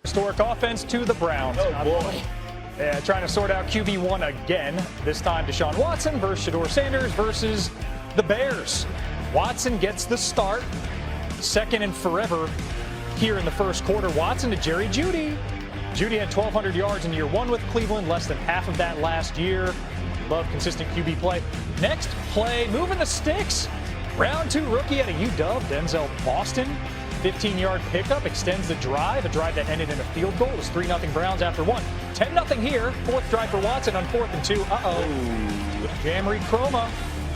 Historic offense to the Browns. Oh, boy. Yeah, trying to sort out QB1 again. This time Deshaun Watson versus Shedeur Sanders versus the Bears. Watson gets the start. Second and forever here in the first quarter. Watson to Jerry Jeudy. Jeudy had 1,200 yards in year one with Cleveland, less than half of that last year. Love consistent QB play. Next play, moving the sticks. Round two rookie out of UW, Denzel Boston. 15-yard pickup extends the drive, a drive that ended in a field goal. It was 3-0 Browns after one. 10-0 here. Fourth drive for Watson on 4th and 2. Jamry Chroma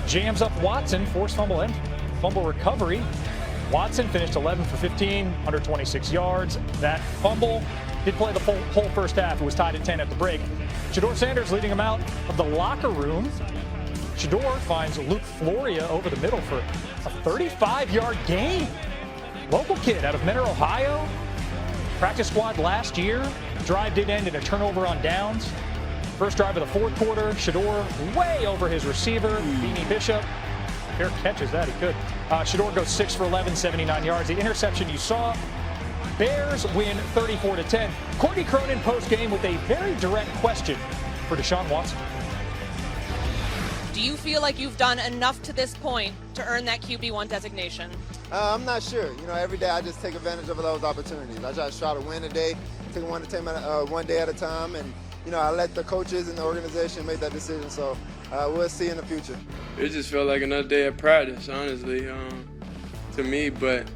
jams up Watson, forced fumble and fumble recovery. Watson finished 11 for 15, 126 yards. That fumble did play the whole first half. It was tied at 10 at the break. Shedeur Sanders leading him out of the locker room. Shedeur finds Luke Floria over the middle for a 35-yard gain. Local kid out of Mentor, Ohio. Practice squad last year. Drive did end in a turnover on downs. First drive of the fourth quarter. Shedeur way over his receiver, Beanie Bishop. Fair catches that, he could. Shedeur goes 6 for 11, 79 yards. The interception you saw. Bears win 34-10. Courtney Cronin post-game with a very direct question for Deshaun Watson. Do you feel like you've done enough to this point to earn that QB1 designation? I'm not sure. Every day I just take advantage of those opportunities. I just try to win a day, take one day at a time, and I let the coaches and the organization make that decision. So we'll see in the future. It just felt like another day at practice, honestly, to me. But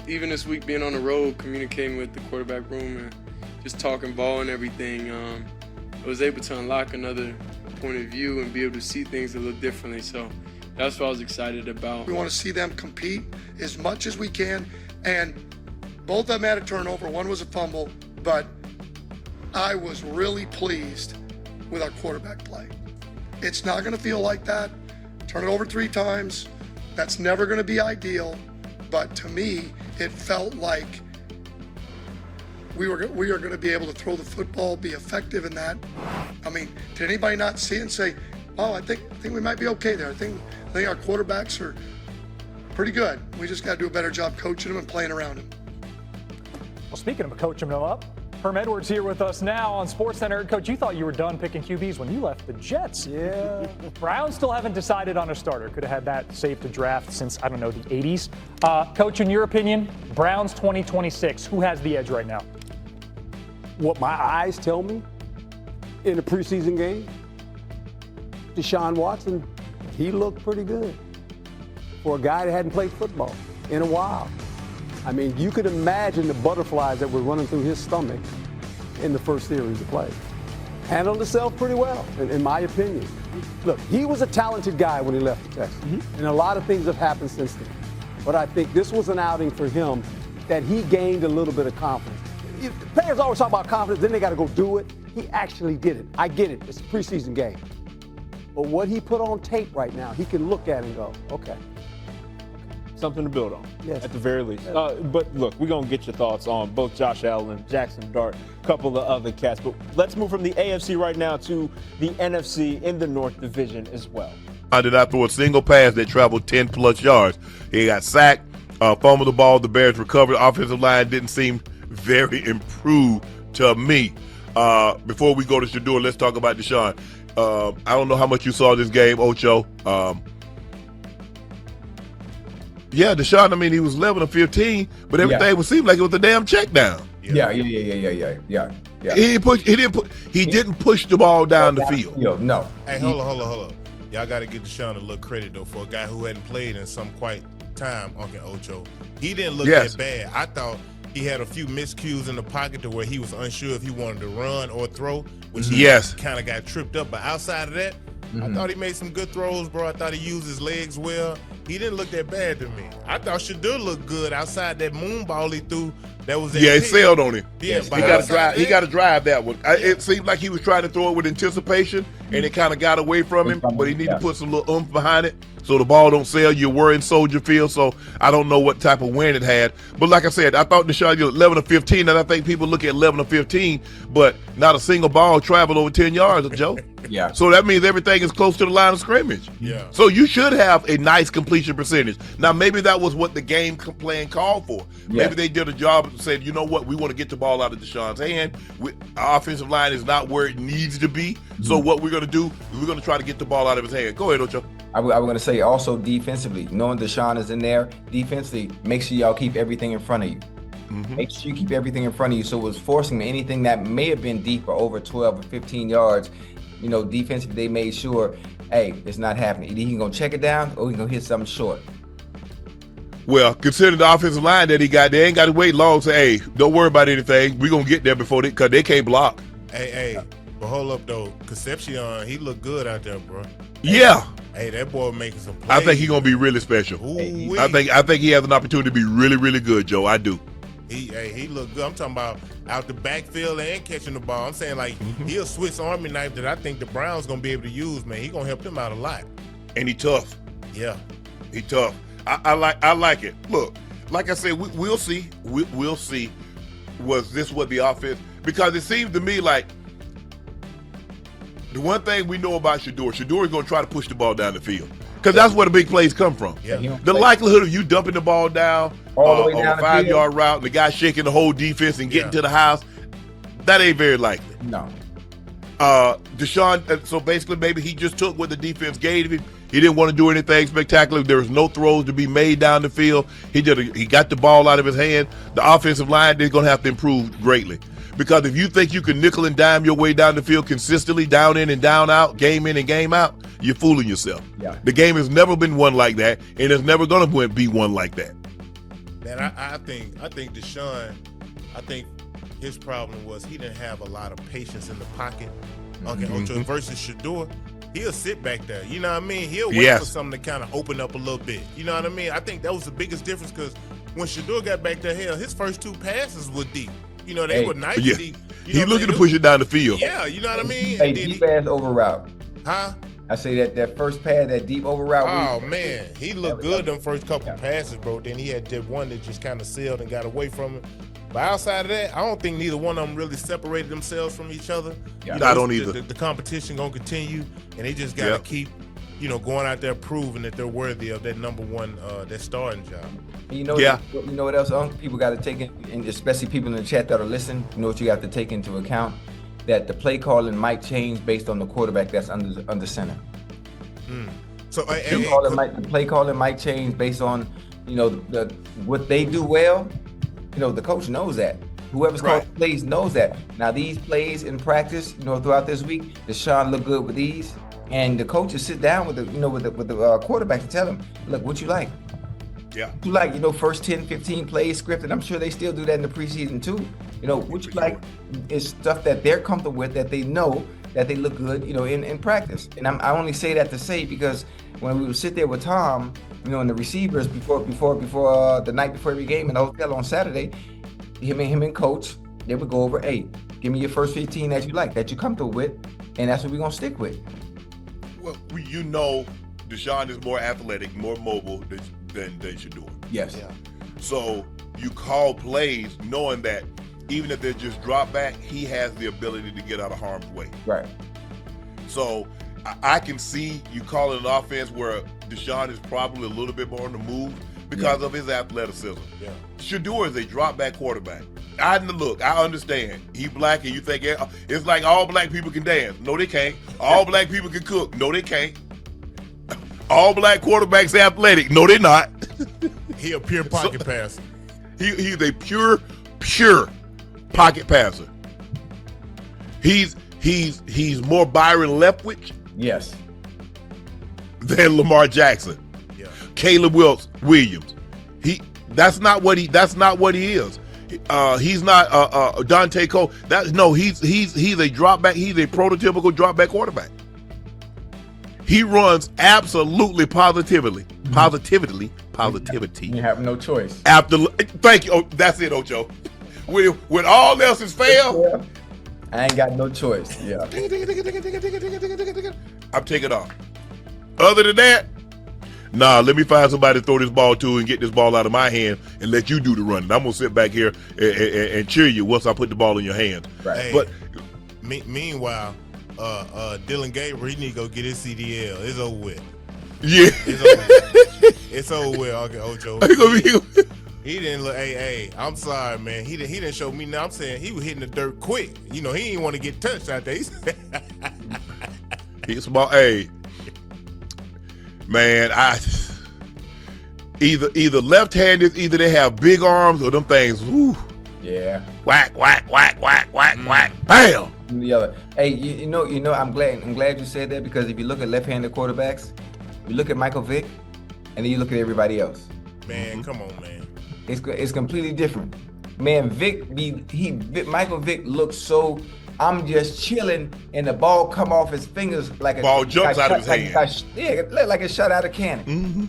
even this week, being on the road, communicating with the quarterback room and just talking ball and everything, I was able to unlock another point of view and be able to see things a little differently. So that's what I was excited about. We want to see them compete as much as we can, and both of them had a turnover. One was a fumble, but I was really pleased with our quarterback play. It's not going to feel like that. Turn it over 3 times. That's never going to be ideal, but to me, it felt like we are going to be able to throw the football, be effective in that. I mean, did anybody not see it and say, "Oh, I think we might be okay there. I think our quarterbacks are pretty good. We just got to do a better job coaching them and playing around them." Well, speaking of coaching them up, Herm Edwards here with us now on SportsCenter. Coach, you thought you were done picking QBs when you left the Jets. Yeah. Browns still haven't decided on a starter. Could have had that saved to draft since, I don't know, the 80s. Coach, in your opinion, Browns 2026, who has the edge right now? What my eyes tell me in the preseason game, Deshaun Watson, he looked pretty good for a guy that hadn't played football in a while. I mean, you could imagine the butterflies that were running through his stomach in the first series of play. Handled himself pretty well, in my opinion. Look, he was a talented guy when he left the Texans, and a lot of things have happened since then. But I think this was an outing for him that he gained a little bit of confidence. Players always talk about confidence, then they got to go do it. He actually did it. I get it. It's a preseason game. But what he put on tape right now, he can look at and go, okay. Something to build on, Yes. at the very least. But look, we're going to get your thoughts on both Josh Allen, Jackson Dart, a couple of other cats. But let's move from the AFC right now to the NFC in the North Division as well. I did not throw a single pass that traveled 10-plus yards. He got sacked, fumbled the ball. The Bears recovered. The offensive line didn't seem very improved to me. Before we go to Shedeur, let's talk about Deshaun. I don't know how much you saw this game, Ocho. Yeah, Deshaun, I mean, he was 11 or 15, but everything would seem like it was a damn check down. Yeah. He didn't push the ball down the field. No. Hey, hold on. Y'all got to give Deshaun a little credit, though, for a guy who hadn't played in some quite time, Uncle Ocho. He didn't look that bad. I thought he had a few miscues in the pocket to where he was unsure if he wanted to run or throw, which he kind of got tripped up. But outside of that, I thought he made some good throws, bro. I thought he used his legs well. He didn't look that bad to me. I thought Shedeur looked good outside that moon ball he threw. That was it sailed on him. Yeah, he got to drive. He got to drive that one. It seemed like he was trying to throw it with anticipation, and it kind of got away from him. But he needed to put some little oomph behind it, so the ball don't sail. You're worrying Soldier Field. So I don't know what type of wind it had. But like I said, I thought Deshaun was 11 or 15, and I think people look at 11 or 15, but not a single ball traveled over 10 yards, Joe. Yeah. So that means everything is close to the line of scrimmage. Yeah. So you should have a nice completion percentage. Now maybe that was what the game plan called for. Maybe they did a job said, you know what, we want to get the ball out of Deshaun's hand. Our offensive line is not where it needs to be. So what we're going to do, we're going to try to get the ball out of his hand. Go ahead, Ocho. I was going to say also defensively, knowing Deshaun is in there, defensively, make sure y'all keep everything in front of you. Make sure you keep everything in front of you. So it was forcing anything that may have been deep or over 12 or 15 yards. Defensively, they made sure, hey, it's not happening. Either he's going to check it down or he's going to hit something short. Well, considering the offensive line that he got, they ain't got to wait long. Say, hey, don't worry about anything. We're going to get there before because they can't block. Hey, but hold up, though. Concepcion, he look good out there, bro. Yeah. Hey, that boy making some plays. I think he's going to be really special. I think he has an opportunity to be really, really good, Joe. I do. He look good. I'm talking about out the backfield and catching the ball. I'm saying, like, he a Swiss Army knife that I think the Browns going to be able to use, man. He going to help them out a lot. And he tough. Yeah. He tough. I like it. Look, like I said, we'll see. We'll see. Was this what the offense? Because it seems to me like the one thing we know about Shedeur is going to try to push the ball down the field. Because that's where the big plays come from. Yeah. The likelihood of you dumping the ball down on a 5-yard route, and the guy shaking the whole defense and getting to the house, that ain't very likely. No. Deshaun, so basically maybe he just took what the defense gave him. He didn't want to do anything spectacular. There was no throws to be made down the field. He got the ball out of his hand. The offensive line is going to have to improve greatly. Because if you think you can nickel and dime your way down the field consistently, down in and down out, game in and game out, you're fooling yourself. Yeah. The game has never been won like that, and it's never going to be won like that. Man, I think Deshaun, his problem was he didn't have a lot of patience in the pocket. Ocho versus Shedeur, he'll sit back there. You know what I mean? He'll wait for something to kind of open up a little bit. You know what I mean? I think that was the biggest difference because when Shedeur got back there, his first 2 passes were deep. They were nice deep. He's looking to push it down the field. Yeah, you know what I mean? Hey, deep pass over route. Huh? I say that first pass, that deep over route. Oh, man. He looked good them first couple passes, bro. Then he had that one that just kind of sailed and got away from him. But outside of that, I don't think neither one of them really separated themselves from each other. Yeah, I don't either. The competition going to continue, and they just got to keep, going out there proving that they're worthy of that number one, that starting job. You know what else people got to take in, and especially people in the chat that are listening, you know what you got to take into account? That the play calling might change based on the quarterback that's under center. So the play calling might change based on, what they do well. The coach knows that. Whoever's calling plays knows that. Now these plays in practice, throughout this week, Deshaun look good with these, and the coaches sit down with the quarterback to tell him, look, what you like. Yeah. You like, first 10, 15 plays scripted. I'm sure they still do that in the preseason too. What you like is stuff that they're comfortable with, that they know that they look good, in practice. And I only say that to say because when we would sit there with Tom, and the receivers before the night before every game in the hotel on Saturday, him and coach, they would go over, hey, give me your first 15 that you like, that you're comfortable with, and that's what we're gonna stick with. Well, Deshaun is more athletic, more mobile than Shedeur. Yes. Yeah. So you call plays knowing that even if they're just drop back, he has the ability to get out of harm's way. Right. So I can see you calling an offense where Deshaun is probably a little bit more on the move because of his athleticism. Yeah. Shedeur is a drop back quarterback. I understand. He black and you think it's like all black people can dance. No, they can't. All black people can cook. No, they can't. All black quarterbacks are athletic. No, they're not. He a pure pocket passer. He's a pure pocket passer. He's more Byron Leftwich. Yes. Than Lamar Jackson. Yeah. Caleb Williams. That's not what he is. He's not Dante Cole. He's a drop back. He's a prototypical drop back quarterback. He runs absolutely positivity. You have no choice. Thank you. Oh, that's it, Ocho. When all else is failed, I ain't got no choice. Yeah. I'm taking off. Other than that, let me find somebody to throw this ball to and get this ball out of my hand and let you do the running. I'm gonna sit back here and cheer you once I put the ball in your hands. Right. Hey, but meanwhile, Dylan Gabriel, he need to go get his CDL. It's over with. Yeah. It's over with, Ocho. He didn't look. Hey, I'm sorry, man. He didn't show me. Now I'm saying he was hitting the dirt quick. You know, he didn't want to get touched out there. He's small. Hey, man, either left-handed, either they have big arms or them things. Whoo. Yeah. Whack, whack, whack, whack, whack, whack. Bam. The other. Hey, you know. I'm glad you said that, because if you look at left-handed quarterbacks, you look at Michael Vick, and then you look at everybody else. Man, come on, man. It's completely different. Man, Michael Vick looks so. I'm just chilling, and the ball come off his fingers like a ball jumps out of his hand. Yeah, like a shot out of cannon. Mm-hmm.